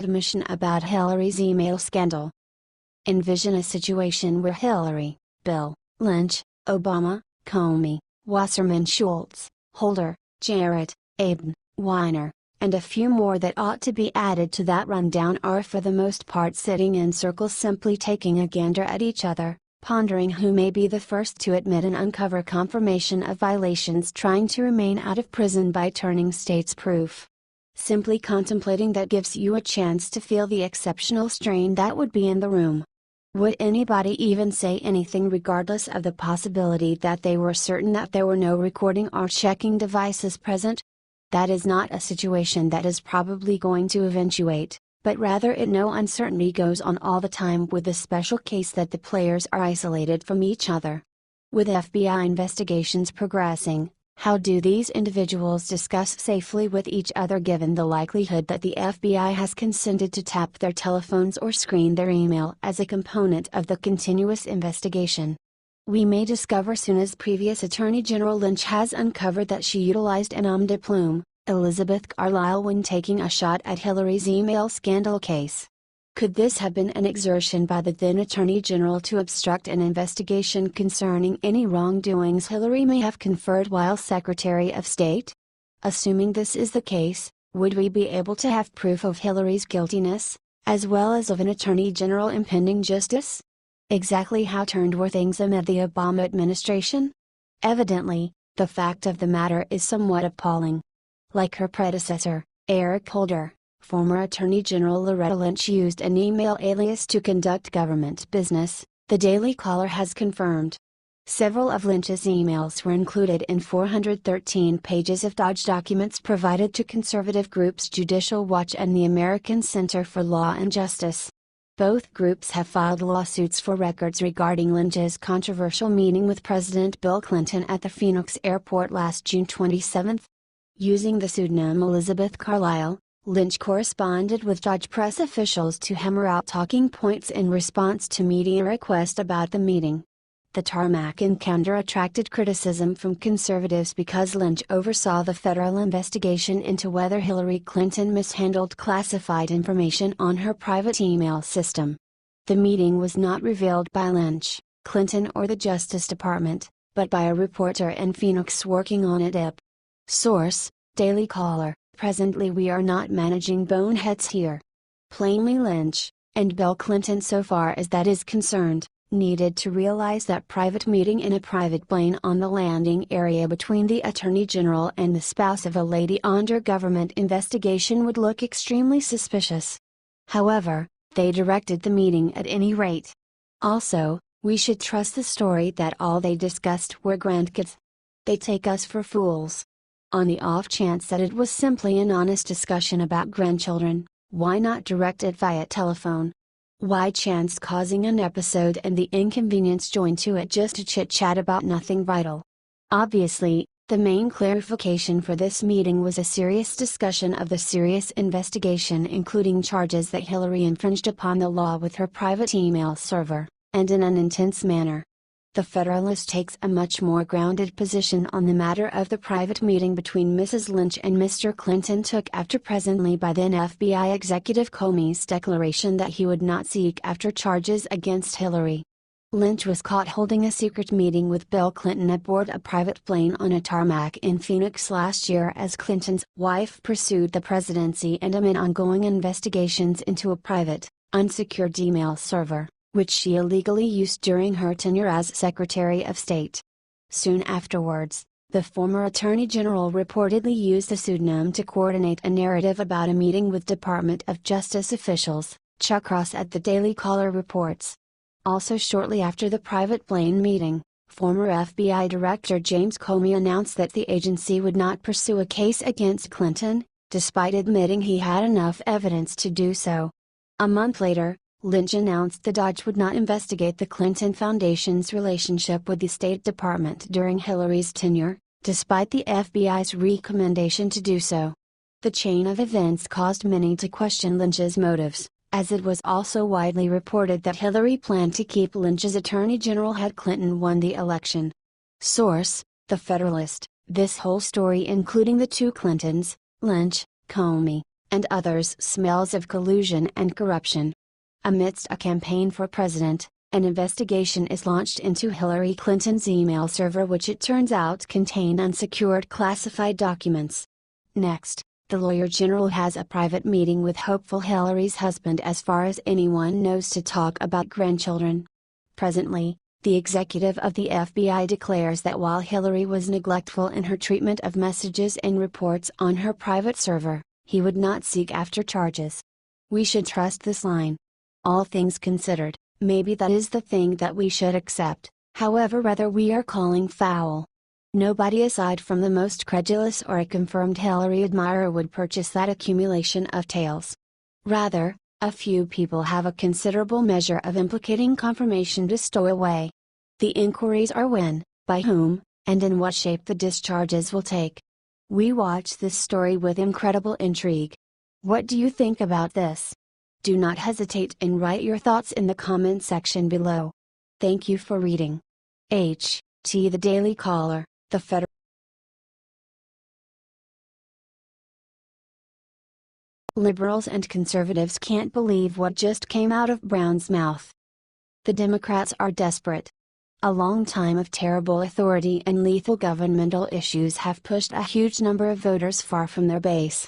Admission about Hillary's email scandal. Envision a situation where Hillary, Bill, Lynch, Obama, Comey, Wasserman Schultz, Holder, Jarrett, Aden, Weiner, and a few more that ought to be added to that rundown are for the most part sitting in circles simply taking a gander at each other, pondering who may be the first to admit and uncover confirmation of violations, trying to remain out of prison by turning states proof. Simply contemplating that gives you a chance to feel the exceptional strain that would be in the room. Would anybody even say anything regardless of the possibility that they were certain that there were no recording or checking devices present? That is not a situation that is probably going to eventuate, but rather no uncertainty goes on all the time with the special case that the players are isolated from each other. With FBI investigations progressing, how do these individuals discuss safely with each other given the likelihood that the FBI has consented to tap their telephones or screen their email as a component of the continuous investigation? We may discover soon, as previous Attorney General Lynch has uncovered, that she utilized an homme de plume, Elizabeth Carlisle, when taking a shot at Hillary's email scandal case. Could this have been an exertion by the then Attorney General to obstruct an investigation concerning any wrongdoings Hillary may have conferred while Secretary of State? Assuming this is the case, would we be able to have proof of Hillary's guiltiness, as well as of an Attorney General impending justice? Exactly how turned were things amid the Obama administration? Evidently, the fact of the matter is somewhat appalling. Like her predecessor, Eric Holder, former Attorney General Loretta Lynch used an email alias to conduct government business, the Daily Caller has confirmed. Several of Lynch's emails were included in 413 pages of Dodge documents provided to conservative groups Judicial Watch and the American Center for Law and Justice. Both groups have filed lawsuits for records regarding Lynch's controversial meeting with President Bill Clinton at the Phoenix airport last June 27. Using the pseudonym Elizabeth Carlisle, Lynch corresponded with Dodge press officials to hammer out talking points in response to media requests about the meeting. The tarmac encounter attracted criticism from conservatives because Lynch oversaw the federal investigation into whether Hillary Clinton mishandled classified information on her private email system. The meeting was not revealed by Lynch, Clinton, or the Justice Department, but by a reporter in Phoenix working on it. Source: Daily Caller. Presently we are not managing boneheads here. Plainly Lynch, and Bill Clinton, so far as that is concerned, needed to realize that private meeting in a private plane on the landing area between the Attorney General and the spouse of a lady under government investigation would look extremely suspicious. However, they directed the meeting at any rate. Also, we should trust the story that all they discussed were grandkids. They take us for fools. On the off chance that it was simply an honest discussion about grandchildren, why not direct it via telephone? Why chance causing an episode and the inconvenience joined to it just to chit-chat about nothing vital? Obviously, the main clarification for this meeting was a serious discussion of the serious investigation, including charges that Hillary infringed upon the law with her private email server, and in an intense manner. The Federalist takes a much more grounded position on the matter of the private meeting between Mrs. Lynch and Mr. Clinton took after presently by then FBI Executive Comey's declaration that he would not seek after charges against Hillary. Lynch was caught holding a secret meeting with Bill Clinton aboard a private plane on a tarmac in Phoenix last year as Clinton's wife pursued the presidency and amid ongoing investigations into a private, unsecured email server, which she illegally used during her tenure as Secretary of State. Soon afterwards, the former Attorney General reportedly used a pseudonym to coordinate a narrative about a meeting with Department of Justice officials, Chuck Ross at the Daily Caller reports. Also shortly after the private plane meeting, former FBI Director James Comey announced that the agency would not pursue a case against Clinton, despite admitting he had enough evidence to do so. A month later, Lynch announced the Dodge would not investigate the Clinton Foundation's relationship with the State Department during Hillary's tenure, despite the FBI's recommendation to do so. The chain of events caused many to question Lynch's motives, as it was also widely reported that Hillary planned to keep Lynch as Attorney General had Clinton won the election. Source: The Federalist. This whole story, including the two Clintons, Lynch, Comey, and others smells of collusion and corruption. Amidst a campaign for president, an investigation is launched into Hillary Clinton's email server, which it turns out contained unsecured classified documents. Next, the lawyer general has a private meeting with hopeful Hillary's husband, as far as anyone knows, to talk about grandchildren. Presently, the executive of the FBI declares that while Hillary was neglectful in her treatment of messages and reports on her private server, he would not seek after charges. We should trust this line. All things considered, maybe that is the thing that we should accept, however rather we are calling foul. Nobody aside from the most credulous or a confirmed Hillary admirer would purchase that accumulation of tales. Rather, a few people have a considerable measure of implicating confirmation to stow away. The inquiries are when, by whom, and in what shape the discharges will take. We watch this story with incredible intrigue. What do you think about this? Do not hesitate and write your thoughts in the comment section below. Thank you for reading. H.T. The Daily Caller, the Federal Liberals and conservatives can't believe what just came out of Brown's mouth. The Democrats are desperate. A long time of terrible authority and lethal governmental issues have pushed a huge number of voters far from their base.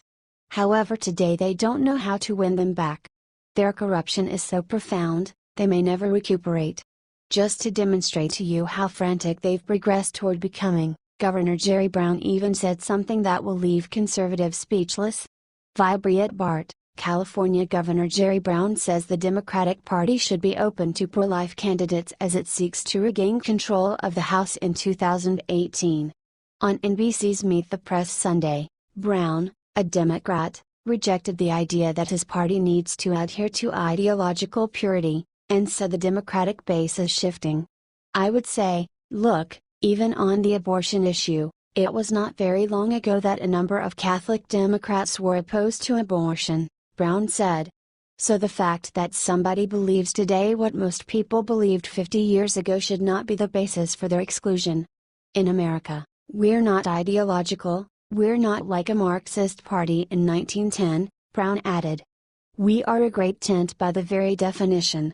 However, today they don't know how to win them back. Their corruption is so profound, they may never recuperate. Just to demonstrate to you how frantic they've progressed toward becoming, Governor Jerry Brown even said something that will leave conservatives speechless. Vibriet Bart, California Governor Jerry Brown says the Democratic Party should be open to pro-life candidates as it seeks to regain control of the House in 2018. On NBC's Meet the Press Sunday, Brown, a Democrat, rejected the idea that his party needs to adhere to ideological purity, and said the Democratic base is shifting. I would say, look, even on the abortion issue, it was not very long ago that a number of Catholic Democrats were opposed to abortion, Brown said. So the fact that somebody believes today what most people believed 50 years ago should not be the basis for their exclusion. In America, we're not ideological, we're not like a Marxist party in 1910, Brown added. We are a great tent by the very definition.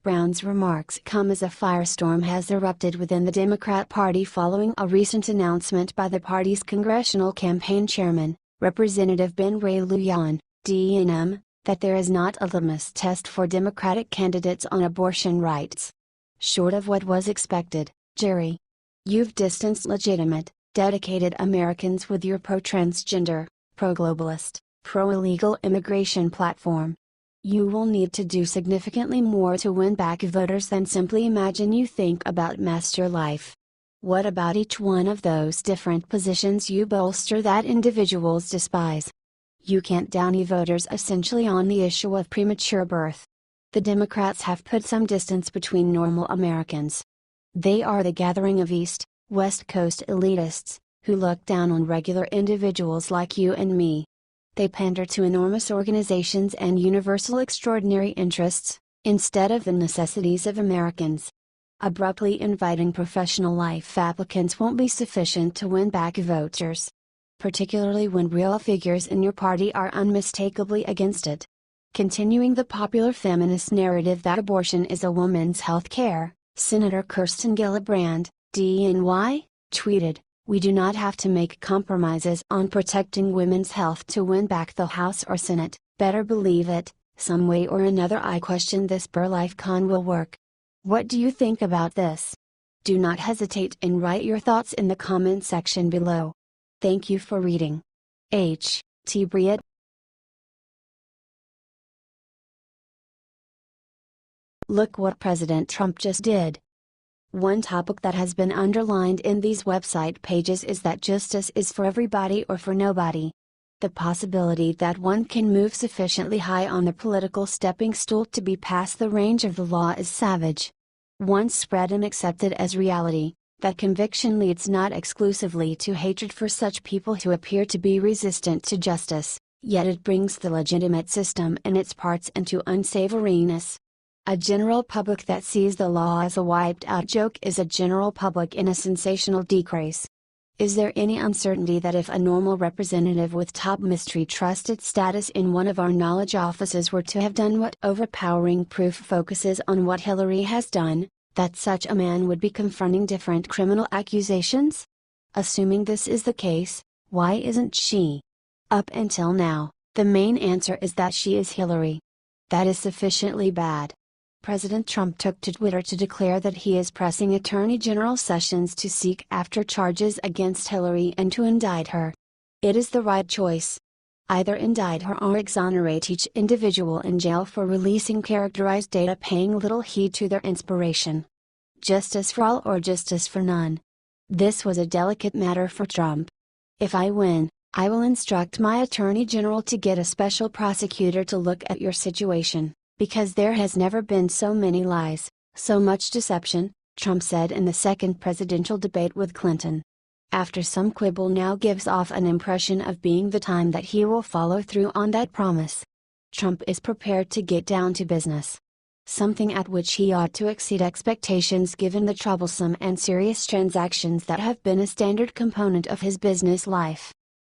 Brown's remarks come as a firestorm has erupted within the Democrat Party following a recent announcement by the party's congressional campaign chairman, Representative Ben Ray Lujan, D&M, that there is not a litmus test for Democratic candidates on abortion rights. Short of what was expected, Jerry. You've distanced legitimate, dedicated Americans with your pro-transgender, pro-globalist, pro-illegal immigration platform. You will need to do significantly more to win back voters than simply imagine you think about master life. What about each one of those different positions you bolster that individuals despise? You can't downy voters essentially on the issue of premature birth. The Democrats have put some distance between normal Americans. They are the gathering of East, West Coast elitists, who look down on regular individuals like you and me. They pander to enormous organizations and universal extraordinary interests, instead of the necessities of Americans. Abruptly inviting professional life applicants won't be sufficient to win back voters. Particularly when real figures in your party are unmistakably against it. Continuing the popular feminist narrative that abortion is a woman's health care, Senator Kirsten Gillibrand, DNY, tweeted, "We do not have to make compromises on protecting women's health to win back the House or Senate, better believe it, some way or another I question this pro-life con will work." What do you think about this? Do not hesitate and write your thoughts in the comment section below. Thank you for reading. H.T. Briet. Look what President Trump just did. One topic that has been underlined in these website pages is that justice is for everybody or for nobody. The possibility that one can move sufficiently high on the political stepping stool to be past the range of the law is savage. Once spread and accepted as reality, that conviction leads not exclusively to hatred for such people who appear to be resistant to justice, yet it brings the legitimate system and its parts into unsavoriness. A general public that sees the law as a wiped out joke is a general public in a sensational decrease. Is there any uncertainty that if a normal representative with top mystery trusted status in one of our knowledge offices were to have done what overpowering proof focuses on what Hillary has done, that such a man would be confronting different criminal accusations? Assuming this is the case, why isn't she? Up until now, the main answer is that she is Hillary. That is sufficiently bad. President Trump took to Twitter to declare that he is pressing Attorney General Sessions to seek after charges against Hillary and to indict her. It is the right choice. Either indict her or exonerate each individual in jail for releasing characterized data paying little heed to their inspiration. Justice for all or justice for none. This was a delicate matter for Trump. If I win, I will instruct my Attorney General to get a special prosecutor to look at your situation, because there has never been so many lies, so much deception, Trump said in the second presidential debate with Clinton. After some quibble now gives off an impression of being the time that he will follow through on that promise. Trump is prepared to get down to business. Something at which he ought to exceed expectations given the troublesome and serious transactions that have been a standard component of his business life.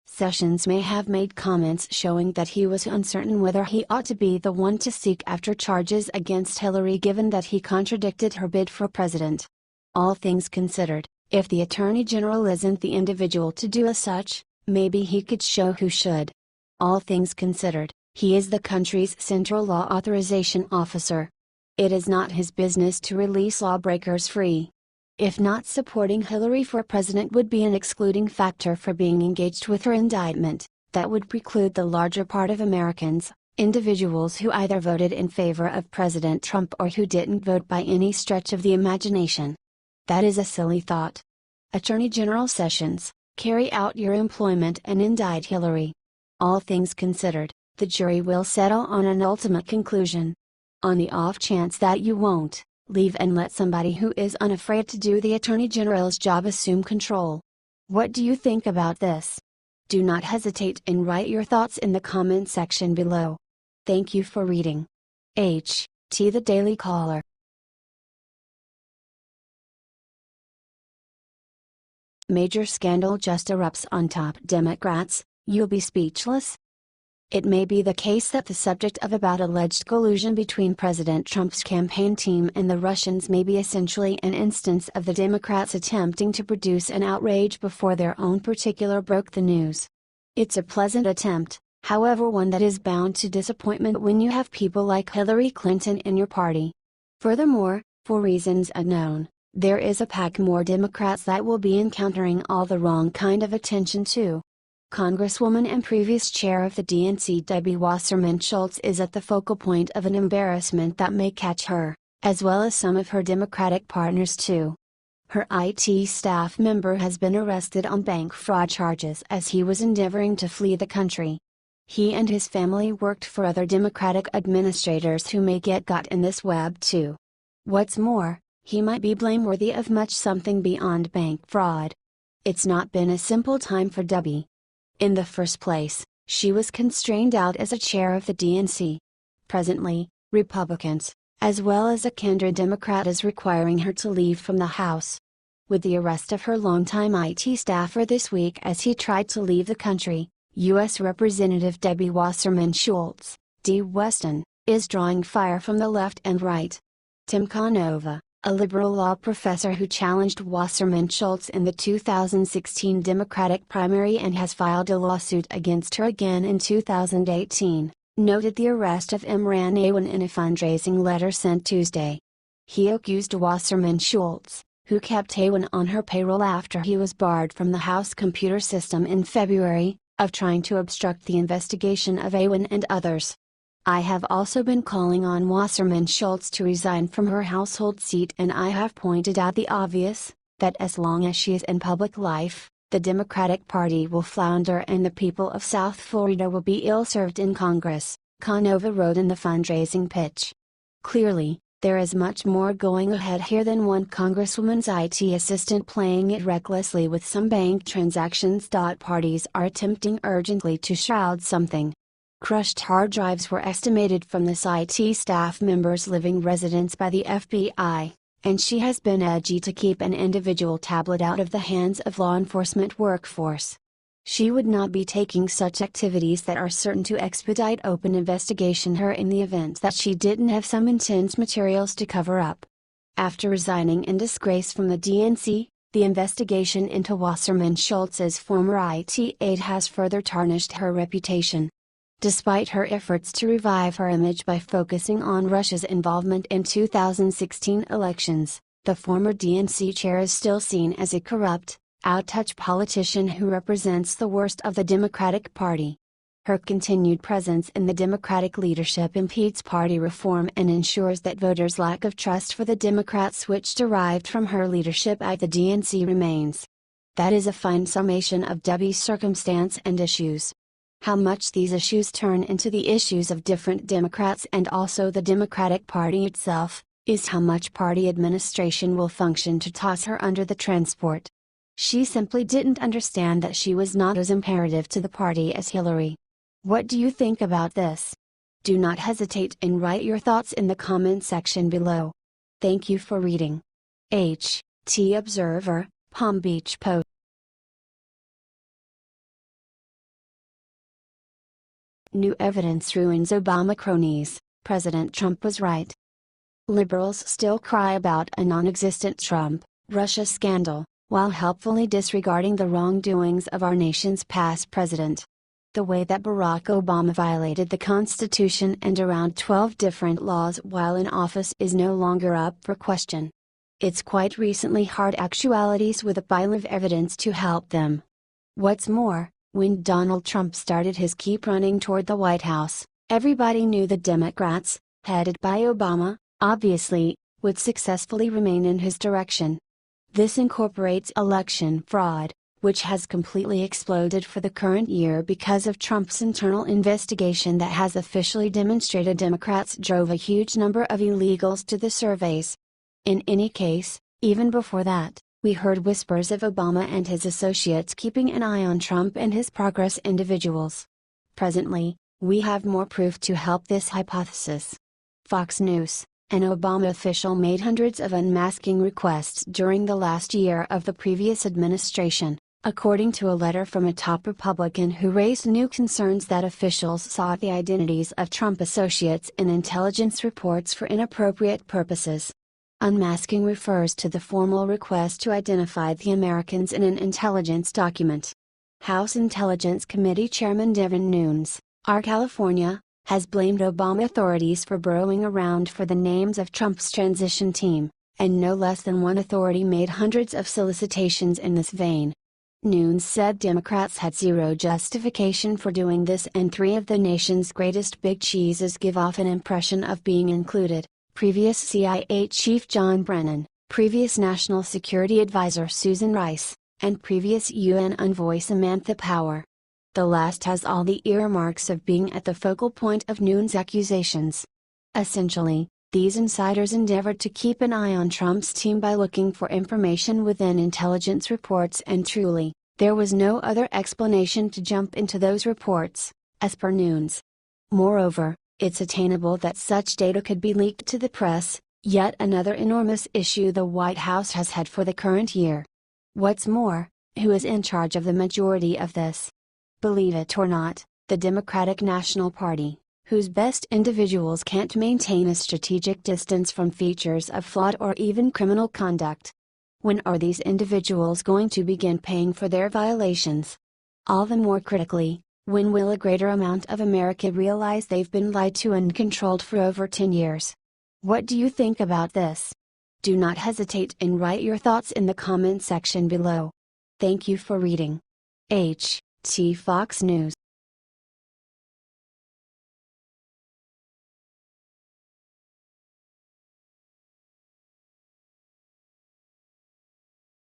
Sessions may have made comments showing that he was uncertain whether he ought to be the one to seek after charges against Hillary given that he contradicted her bid for president. All things considered, if the Attorney General isn't the individual to do as such, maybe he could show who should. All things considered, he is the country's central law authorization officer. It is not his business to release lawbreakers free. If not supporting Hillary for president would be an excluding factor for being engaged with her indictment, that would preclude the larger part of Americans, individuals who either voted in favor of President Trump or who didn't vote by any stretch of the imagination. That is a silly thought. Attorney General Sessions, carry out your employment and indict Hillary. All things considered, the jury will settle on an ultimate conclusion. On the off chance that you won't, leave and let somebody who is unafraid to do the Attorney General's job assume control. What do you think about this? Do not hesitate and write your thoughts in the comment section below. Thank you for reading. H.T. The Daily Caller. Major scandal just erupts on top Democrats, you'll be speechless? It may be the case that the subject of about alleged collusion between President Trump's campaign team and the Russians may be essentially an instance of the Democrats attempting to produce an outrage before their own particular broke the news. It's a pleasant attempt, however one that is bound to disappointment when you have people like Hillary Clinton in your party. Furthermore, for reasons unknown, there is a pack more Democrats that will be encountering all the wrong kind of attention too. Congresswoman and previous chair of the DNC Debbie Wasserman Schultz is at the focal point of an embarrassment that may catch her, as well as some of her Democratic partners too. Her IT staff member has been arrested on bank fraud charges as he was endeavoring to flee the country. He and his family worked for other Democratic administrators who may get got in this web too. What's more, he might be blameworthy of much something beyond bank fraud. It's not been a simple time for Debbie. In the first place, she was constrained out as a chair of the DNC. Presently, Republicans, as well as a kindred Democrat, is requiring her to leave from the House. With the arrest of her longtime IT staffer this week as he tried to leave the country, U.S. Representative Debbie Wasserman Schultz, D. Weston, is drawing fire from the left and right. Tim Canova, a liberal law professor who challenged Wasserman Schultz in the 2016 Democratic primary and has filed a lawsuit against her again in 2018, noted the arrest of Imran Awan in a fundraising letter sent Tuesday. He accused Wasserman Schultz, who kept Awan on her payroll after he was barred from the House computer system in February, of trying to obstruct the investigation of Awan and others. I have also been calling on Wasserman Schultz to resign from her household seat, and I have pointed out the obvious, that as long as she is in public life, the Democratic Party will flounder and the people of South Florida will be ill-served in Congress, Canova wrote in the fundraising pitch. Clearly, there is much more going ahead here than one Congresswoman's IT assistant playing it recklessly with some bank transactions. Parties are attempting urgently to shroud something. Crushed hard drives were estimated from this IT staff member's living residence by the FBI, and she has been edgy to keep an individual tablet out of the hands of law enforcement workforce. She would not be taking such activities that are certain to expedite open investigation her in the event that she didn't have some intense materials to cover up. After resigning in disgrace from the DNC, the investigation into Wasserman Schultz's former IT aide has further tarnished her reputation. Despite her efforts to revive her image by focusing on Russia's involvement in 2016 elections, the former DNC chair is still seen as a corrupt, out-touch politician who represents the worst of the Democratic Party. Her continued presence in the Democratic leadership impedes party reform and ensures that voters' lack of trust for the Democrats which derived from her leadership at the DNC remains. That is a fine summation of Debbie's circumstance and issues. How much these issues turn into the issues of different Democrats and also the Democratic Party itself, is how much party administration will function to toss her under the transport. She simply didn't understand that she was not as imperative to the party as Hillary. What do you think about this? Do not hesitate and write your thoughts in the comment section below. Thank you for reading. H.T. Observer, Palm Beach Post. New evidence ruins Obama cronies, President Trump was right. Liberals still cry about a non-existent Trump-Russia scandal, while helpfully disregarding the wrongdoings of our nation's past president. The way that Barack Obama violated the Constitution and around 12 different laws while in office is no longer up for question. It's quite recently hard actualities with a pile of evidence to help them. What's more, when Donald Trump started his keep running toward the White House, everybody knew the Democrats, headed by Obama, obviously, would successfully remain in his direction. This incorporates election fraud, which has completely exploded for the current year because of Trump's internal investigation that has officially demonstrated Democrats drove a huge number of illegals to the surveys. In any case, even before that, we heard whispers of Obama and his associates keeping an eye on Trump and his progress individuals. Presently, we have more proof to help this hypothesis. Fox News. An Obama official made hundreds of unmasking requests during the last year of the previous administration, according to a letter from a top Republican who raised new concerns that officials sought the identities of Trump associates in intelligence reports for inappropriate purposes. Unmasking refers to the formal request to identify the Americans in an intelligence document. House Intelligence Committee Chairman Devin Nunes, R. California, has blamed Obama authorities for burrowing around for the names of Trump's transition team, and no less than one authority made hundreds of solicitations in this vein. Nunes said Democrats had zero justification for doing this and three of the nation's greatest big cheeses give off an impression of being included: previous CIA Chief John Brennan, previous National Security Advisor Susan Rice, and previous UN Envoy Samantha Power. The last has all the earmarks of being at the focal point of Nunes' accusations. Essentially, these insiders endeavored to keep an eye on Trump's team by looking for information within intelligence reports, and truly, there was no other explanation to jump into those reports, as per Nunes. Moreover, it's attainable that such data could be leaked to the press, yet another enormous issue the White House has had for the current year. What's more, who is in charge of the majority of this? Believe it or not, the Democratic National Party, whose best individuals can't maintain a strategic distance from features of flawed or even criminal conduct. When are these individuals going to begin paying for their violations? All the more critically, when will a greater amount of America realize they've been lied to and controlled for over 10 years? What do you think about this? Do not hesitate and write your thoughts in the comment section below. Thank you for reading. H.T. Fox News.